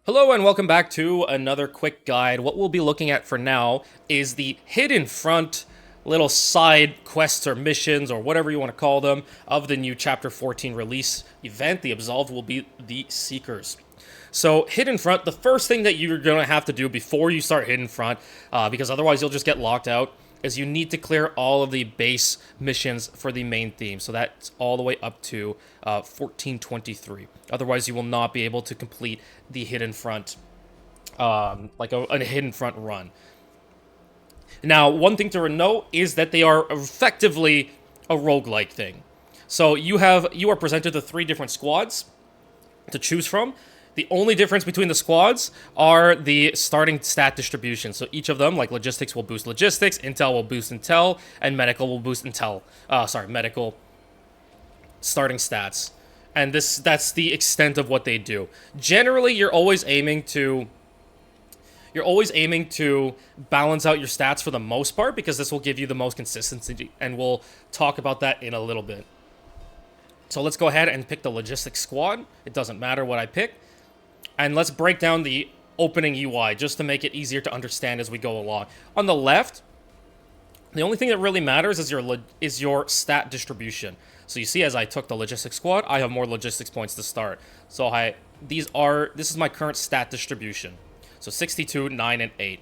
Hello and welcome back to another quick guide. What we'll be looking at for now is the hidden front little side quests or missions or whatever you want to call them of the new Chapter 14 release event. The Absolved will be the Seekers. So hidden front, the first thing that you're going to have to do before you start hidden front, because otherwise you'll just get locked out, is you need to clear all of the base missions for the main theme. So that's all the way up to 1423. Otherwise, you will not be able to complete the hidden front, like a hidden front run. Now, one thing to note is that they are effectively a roguelike thing. So you are presented with 3 different squads to choose from. The only difference between the squads are the starting stat distribution. So each of them, like logistics, will boost logistics, intel will boost intel, and medical will boost intel. Medical starting stats. And that's the extent of what they do. Generally, you're always aiming to balance out your stats for the most part, because this will give you the most consistency, and we'll talk about that in a little bit. So let's go ahead and pick the logistics squad. It doesn't matter what I pick. And let's break down the opening UI just to make it easier to understand as we go along. On the left, the only thing that really matters is your stat distribution. So you see, as I took the logistics squad, I have more logistics points to start. So this is my current stat distribution. So 62, 9, and 8.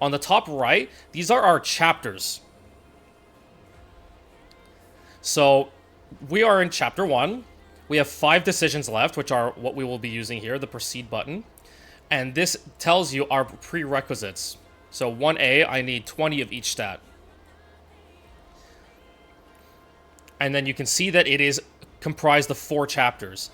On the top right, these are our chapters. So we are in chapter 1. We have 5 decisions left, which are what we will be using here, the proceed button. And this tells you our prerequisites. So 1A, I need 20 of each stat. And then you can see that it is comprised of 4 chapters.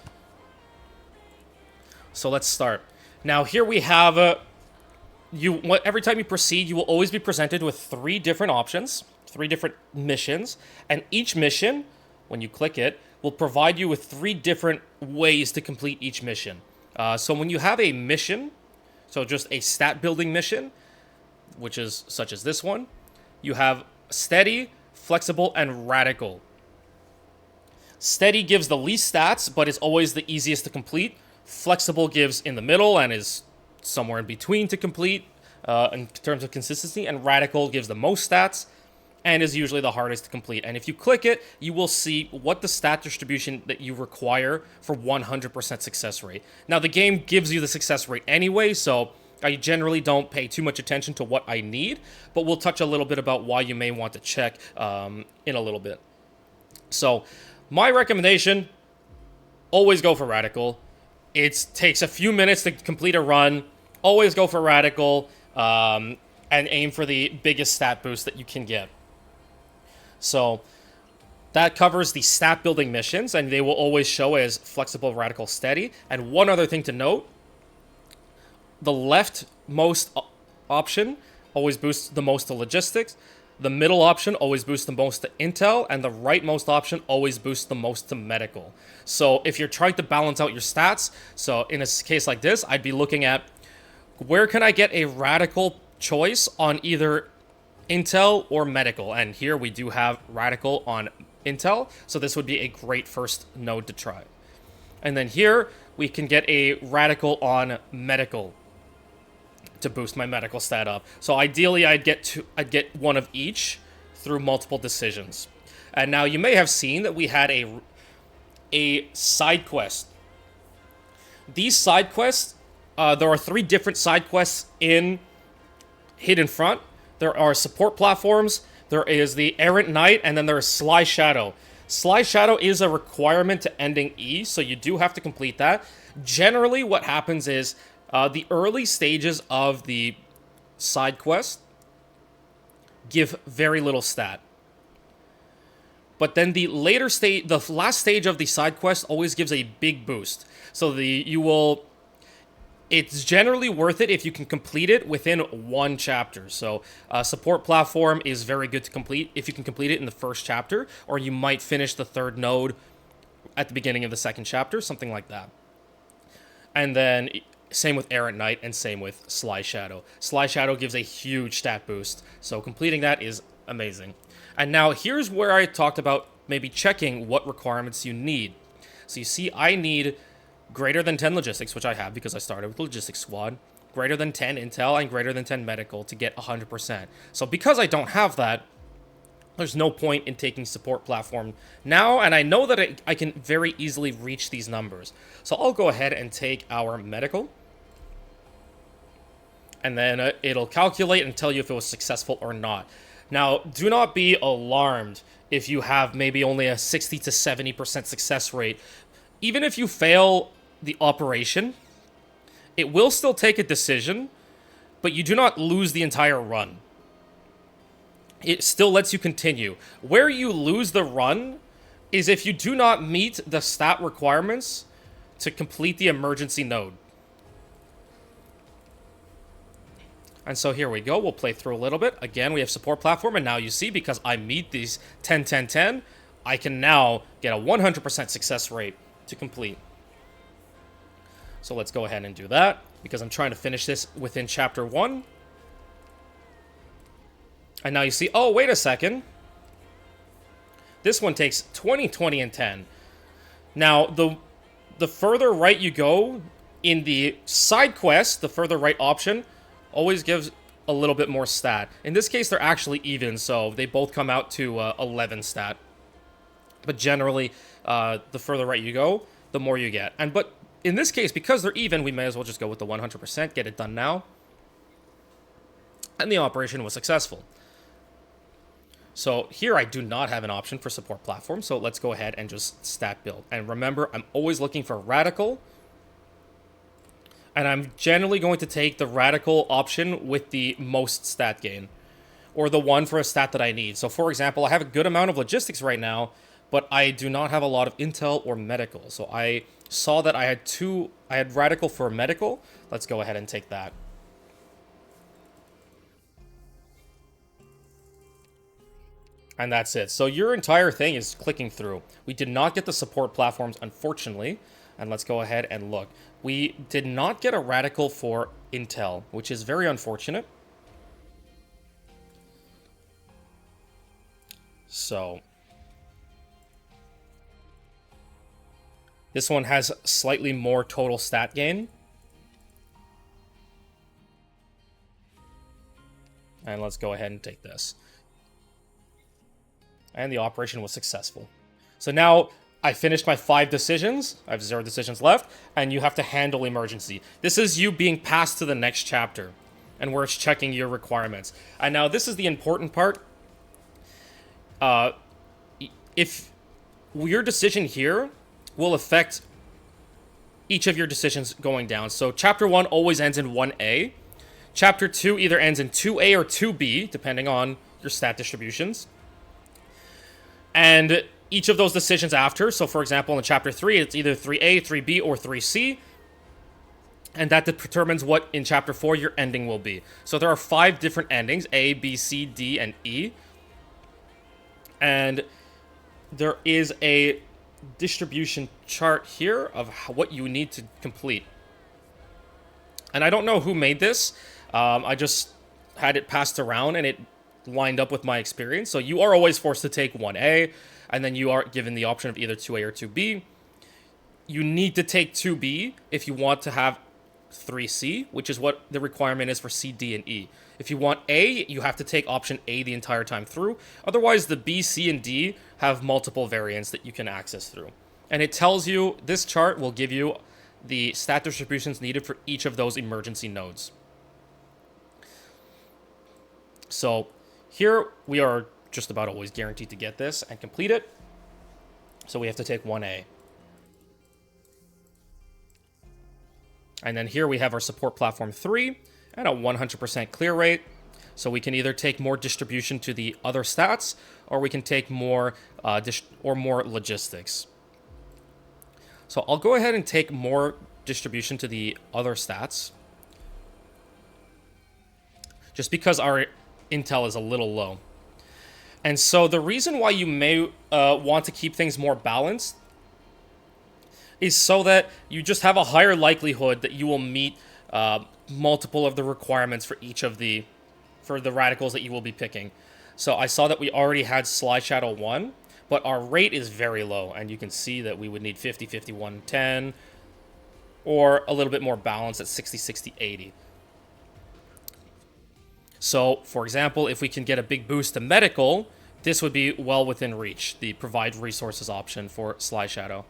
So let's start. Now here we have every time you proceed, you will always be presented with 3 different options, 3 different missions, and each mission, when you click it, will provide you with 3 different ways to complete each mission. So when you have a mission, so just a stat building mission, which is such as this one, you have steady, flexible, and radical. Steady gives the least stats, but is always the easiest to complete. Flexible gives in the middle and is somewhere in between to complete in terms of consistency. And radical gives the most stats and is usually the hardest to complete. And if you click it, you will see what the stat distribution that you require for 100% success rate. Now, the game gives you the success rate anyway, so I generally don't pay too much attention to what I need, but we'll touch a little bit about why you may want to check in a little bit. So, my recommendation, always go for radical. It takes a few minutes to complete a run. Always go for radical and aim for the biggest stat boost that you can get. So that covers the stat building missions, and they will always show as flexible, radical, steady. And one other thing to note, the leftmost option always boosts the most to logistics. The middle option always boosts the most to intel, and the rightmost option always boosts the most to medical. So if you're trying to balance out your stats, so in a case like this, I'd be looking at where can I get a radical choice on either intel or medical. And here we do have radical on intel, so this would be a great first node to try. And then here we can get a radical on medical to boost my medical stat up. So ideally I'd get one of each through multiple decisions. And now you may have seen that we had a side quest. These side quests, there are 3 different side quests in Hidden Front. There are support platforms, there is the Errant Knight, and then there is Sly Shadow. Sly Shadow is a requirement to ending E, so you do have to complete that. Generally, what happens is the early stages of the side quest give very little stat. But then the last stage of the side quest always gives a big boost. So it's generally worth it if you can complete it within 1 chapter. So support platform is very good to complete if you can complete it in the first chapter, or you might finish the 3rd node at the beginning of the 2nd chapter, something like that. And then same with Errant Knight and same with Sly Shadow. Sly Shadow gives a huge stat boost, so completing that is amazing. And now here's where I talked about maybe checking what requirements you need. So you see I need greater than 10 logistics, which I have because I started with the logistics squad, greater than 10 intel, and greater than 10 medical to get 100%. So because I don't have that, there's no point in taking support platform now, and I know that I can very easily reach these numbers. So I'll go ahead and take our medical, and then it'll calculate and tell you if it was successful or not. Now, do not be alarmed if you have maybe only a 60 to 70% success rate. Even if you fail the operation, it will still take a decision, but you do not lose the entire run. It still lets you continue. Where you lose the run is if you do not meet the stat requirements to complete the emergency node. And so here we go. We'll play through a little bit. Again, we have support platform, and now you see, because I meet these 10, 10, 10, I can now get a 100% success rate to complete. So let's go ahead and do that, because I'm trying to finish this within Chapter 1. And now you see, oh, wait a second. This one takes 20, 20, and 10. Now, the further right you go in the side quest, the further right option always gives a little bit more stat. In this case, they're actually even, so they both come out to 11 stat. But generally, the further right you go, the more you get. But in this case, because they're even, we may as well just go with the 100%, get it done now. And the operation was successful. So here I do not have an option for support platform, so let's go ahead and just stat build. And remember, I'm always looking for radical, and I'm generally going to take the radical option with the most stat gain, or the one for a stat that I need. So for example, I have a good amount of logistics right now, but I do not have a lot of intel or medical. So I saw that I had radical for medical. Let's go ahead and take that. And that's it. So your entire thing is clicking through. We did not get the support platforms, unfortunately. And let's go ahead and look. We did not get a radical for intel, which is very unfortunate. So this one has slightly more total stat gain. And let's go ahead and take this. And the operation was successful. So now I finished my 5 decisions. I have 0 decisions left. And you have to handle emergency. This is you being passed to the next chapter. And where it's checking your requirements. And now this is the important part. If your decision here will affect each of your decisions going down. So Chapter 1 always ends in 1A. Chapter 2 either ends in 2A or 2B, depending on your stat distributions. And each of those decisions after, so for example, in Chapter 3, it's either 3A, 3B, or 3C. And that determines what, in Chapter 4, your ending will be. So there are 5 different endings, A, B, C, D, and E. And there is a distribution chart here of what you need to complete. And I don't know who made this. I just had it passed around, and it lined up with my experience. So you are always forced to take 1A, and then you are given the option of either 2A or 2B. You need to take 2B if you want to have 3C, which is what the requirement is for C, D, and E. If you want A, you have to take option A the entire time through. Otherwise, the B, C, and D have multiple variants that you can access through. And it tells you, this chart will give you the stat distributions needed for each of those emergency nodes. So here we are just about always guaranteed to get this and complete it. So we have to take 1A. And then here we have our support platform 3 and a 100% clear rate. So we can either take more distribution to the other stats, or we can take more more logistics. So I'll go ahead and take more distribution to the other stats, just because our intel is a little low. And so the reason why you may want to keep things more balanced is so that you just have a higher likelihood that you will meet multiple of the requirements for each of the radicals that you will be picking. So I saw that we already had Sly Shadow 1, but our rate is very low, and you can see that we would need 50, 51, 10, or a little bit more balanced at 60, 60, 80. So, for example, if we can get a big boost to medical, this would be well within reach, the provide resources option for Sly Shadow.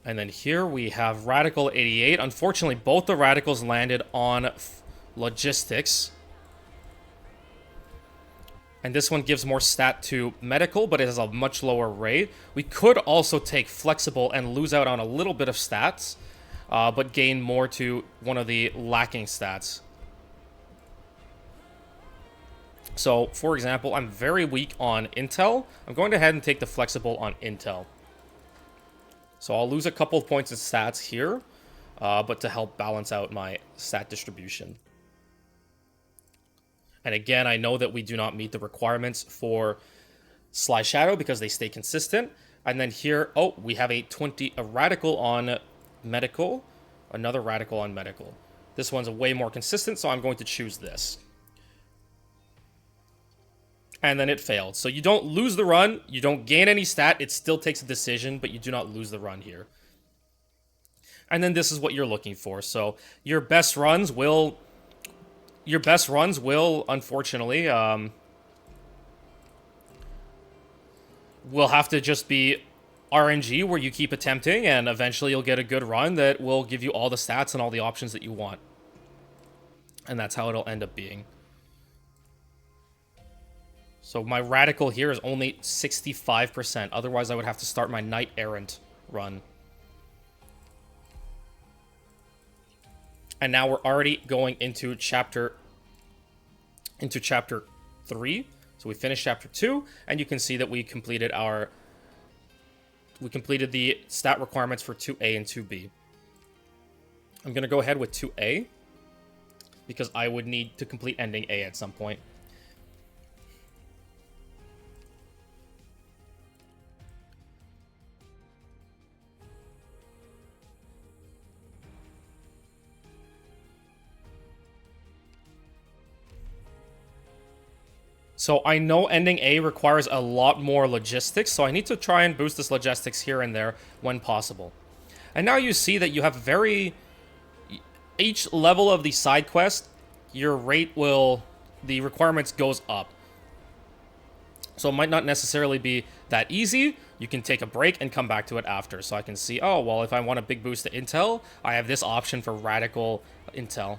And then here we have Radical 88. Unfortunately, both the Radicals landed on logistics. And this one gives more stat to medical, but it has a much lower rate. We could also take flexible and lose out on a little bit of stats, but gain more to one of the lacking stats. So, for example, I'm very weak on intel. I'm going to head and take the flexible on intel. So I'll lose a couple of points in stats here, but to help balance out my stat distribution. And again, I know that we do not meet the requirements for Sly Shadow because they stay consistent. And then here, oh, we have a radical on medical, another radical on medical. This one's way more consistent, so I'm going to choose this. And then it failed. So you don't lose the run, you don't gain any stat, it still takes a decision, but you do not lose the run here. And then this is what you're looking for. So your best runs will, unfortunately, will have to just be RNG, where you keep attempting, and eventually you'll get a good run that will give you all the stats and all the options that you want. And that's how it'll end up being. So my radical here is only 65%. Otherwise, I would have to start my Knight Errant run. And now we're already going into chapter 3. So we finished chapter 2, and you can see that we completed the stat requirements for 2A and 2B. I'm going to go ahead with 2A because I would need to complete ending A at some point. So I know ending A requires a lot more logistics, so I need to try and boost this logistics here and there when possible. And now you see that you have each level of the side quest, your rate the requirements goes up. So it might not necessarily be that easy. You can take a break and come back to it after. So I can see, oh, well, if I want a big boost to intel, I have this option for radical intel.